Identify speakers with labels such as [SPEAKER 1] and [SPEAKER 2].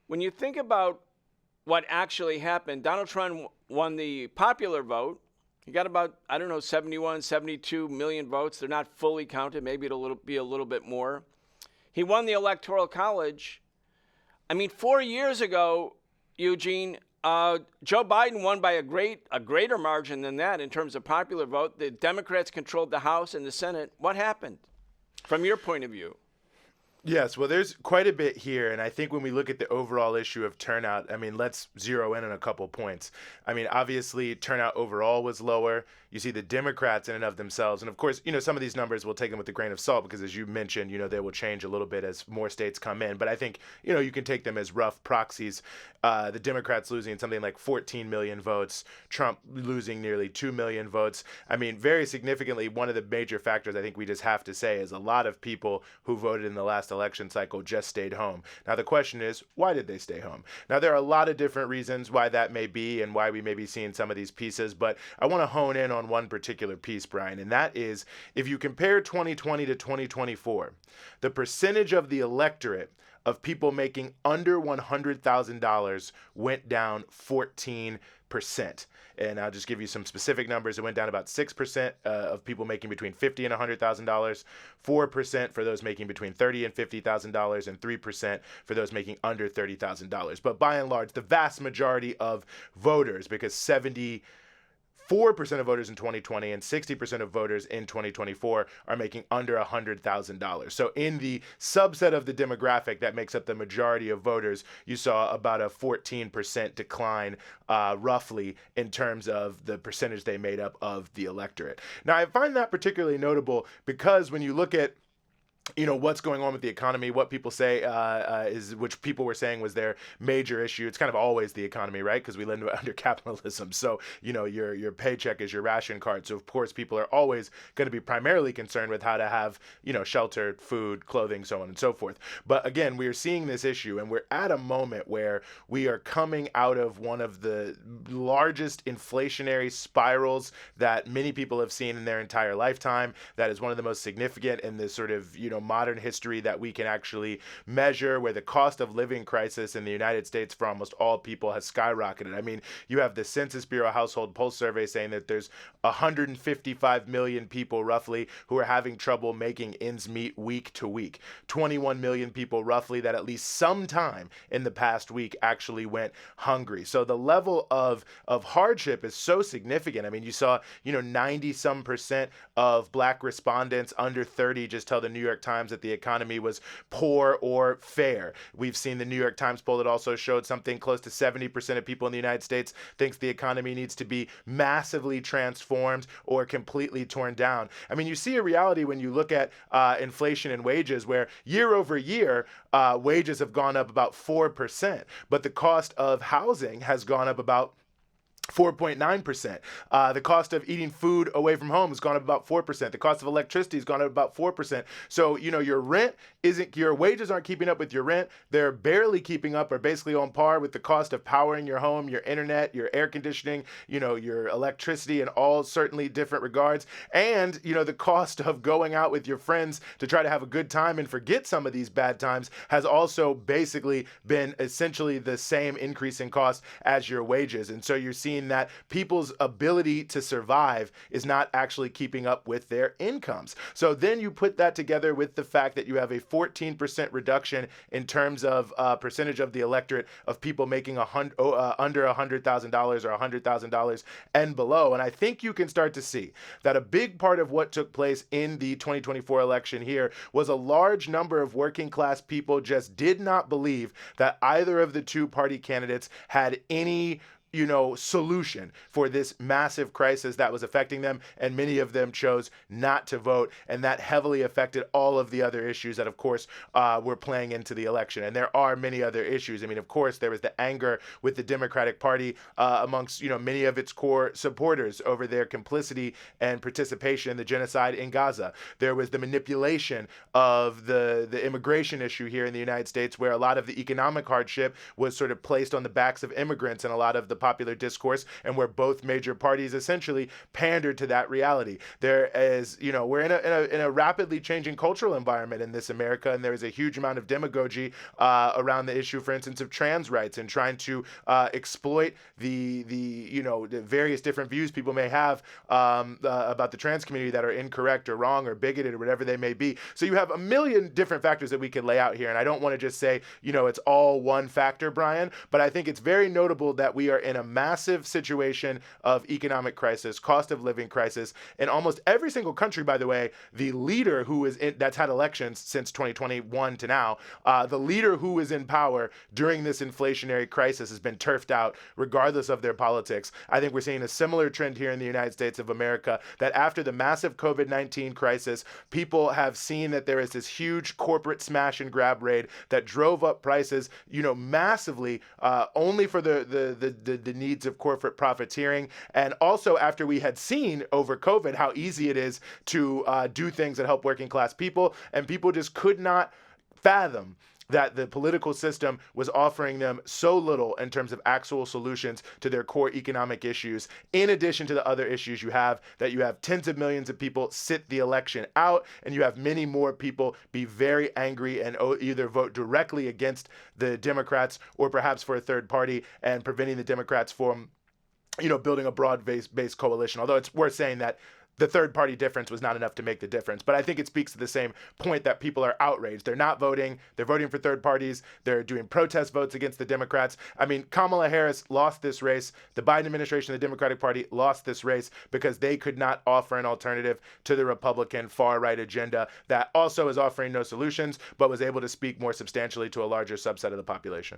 [SPEAKER 1] when you think about what actually happened, Donald Trump won the popular vote. He got about, I don't know, 71, 72 million votes. They're not fully counted. Maybe it'll be a little bit more. He won the Electoral College. I mean, 4 years ago, Eugene, Joe Biden won by a greater margin than that in terms of popular vote. The Democrats controlled the House and the Senate. What happened from your point of view?
[SPEAKER 2] Yes, well, there's quite a bit here, and I think when we look at the overall issue of turnout, I mean, let's zero in on a couple points. I mean, obviously, turnout overall was lower. You see the Democrats in and of themselves, and of course, some of these numbers we'll take them with a grain of salt because, as you mentioned, they will change a little bit as more states come in. But I think, you can take them as rough proxies. The Democrats losing something like 14 million votes, Trump losing nearly 2 million votes. I mean, very significantly, one of the major factors I think we just have to say is a lot of people who voted in the last election cycle just stayed home. Now, the question is, why did they stay home? Now, there are a lot of different reasons why that may be and why we may be seeing some of these pieces, but I want to hone in on one particular piece, Brian, and that is if you compare 2020 to 2024, the percentage of the electorate of people making under $100,000 went down 14%. And I'll just give you some specific numbers. It went down about 6% of people making between $50,000 and $100,000, 4% for those making between $30,000 and $50,000, and 3% for those making under $30,000. But by and large, the vast majority of voters, because 74% of voters in 2020 and 60% of voters in 2024 are making under $100,000. So in the subset of the demographic that makes up the majority of voters, you saw about a 14% decline roughly in terms of the percentage they made up of the electorate. Now, I find that particularly notable because when you look at what's going on with the economy, what people say which people were saying was their major issue. It's kind of always the economy, right? Because we live under capitalism. So, your paycheck is your ration card. So, of course, people are always going to be primarily concerned with how to have, shelter, food, clothing, so on and so forth. But again, we are seeing this issue and we're at a moment where we are coming out of one of the largest inflationary spirals that many people have seen in their entire lifetime. That is one of the most significant in this sort of, modern history that we can actually measure, where the cost of living crisis in the United States for almost all people has skyrocketed. I mean, you have the Census Bureau Household Pulse Survey saying that there's 155 million people roughly who are having trouble making ends meet week to week. 21 million people roughly that at least sometime in the past week actually went hungry. So the level of hardship is so significant. I mean, you saw, 90-some% of Black respondents under 30 just tell the New York Times that the economy was poor or fair. We've seen the New York Times poll that also showed something close to 70% of people in the United States thinks the economy needs to be massively transformed or completely torn down. I mean, you see a reality when you look at inflation and wages where year over year, wages have gone up about 4%, but the cost of housing has gone up about 4.9%. The cost of eating food away from home has gone up about 4%. The cost of electricity has gone up about 4%. So, your wages aren't keeping up with your rent. They're barely keeping up or basically on par with the cost of powering your home, your internet, your air conditioning, your electricity in all certainly different regards. And, the cost of going out with your friends to try to have a good time and forget some of these bad times has also basically been essentially the same increase in cost as your wages. And so you're seeing that people's ability to survive is not actually keeping up with their incomes. So then you put that together with the fact that you have a 14% reduction in terms of percentage of the electorate of people making under $100,000 or $100,000 and below. And I think you can start to see that a big part of what took place in the 2024 election here was a large number of working class people just did not believe that either of the two party candidates had any solution for this massive crisis that was affecting them, and many of them chose not to vote, and that heavily affected all of the other issues that, of course, were playing into the election. And there are many other issues. I mean, of course, there was the anger with the Democratic Party amongst, many of its core supporters over their complicity and participation in the genocide in Gaza. There was the manipulation of the immigration issue here in the United States, where a lot of the economic hardship was sort of placed on the backs of immigrants, and a lot of the popular discourse, and where both major parties essentially pandered to that reality. There is, we're in a rapidly changing cultural environment in this America, and there is a huge amount of demagogy around the issue, for instance, of trans rights, and trying to exploit the various different views people may have about the trans community that are incorrect or wrong or bigoted or whatever they may be. So you have a million different factors that we could lay out here, and I don't want to just say, it's all one factor, Brian, but I think it's very notable that we are in a massive situation of economic crisis, cost of living crisis. In almost every single country, by the way, the leader that's had elections since 2021 to now, the leader who is in power during this inflationary crisis has been turfed out regardless of their politics. I think we're seeing a similar trend here in the United States of America, that after the massive COVID-19 crisis, people have seen that there is this huge corporate smash and grab raid that drove up prices, massively, only for the needs of corporate profiteering. And also after we had seen over COVID how easy it is to do things that help working class people, and people just could not fathom that the political system was offering them so little in terms of actual solutions to their core economic issues, in addition to the other issues you have tens of millions of people sit the election out, and you have many more people be very angry and either vote directly against the Democrats or perhaps for a third party, and preventing the Democrats from building a broad-based coalition. Although it's worth saying that the third party difference was not enough to make the difference. But I think it speaks to the same point that people are outraged. They're not voting. They're voting for third parties. They're doing protest votes against the Democrats. I mean, Kamala Harris lost this race. The Biden administration, the Democratic Party, lost this race because they could not offer an alternative to the Republican far-right agenda that also is offering no solutions, but was able to speak more substantially to a larger subset of the population.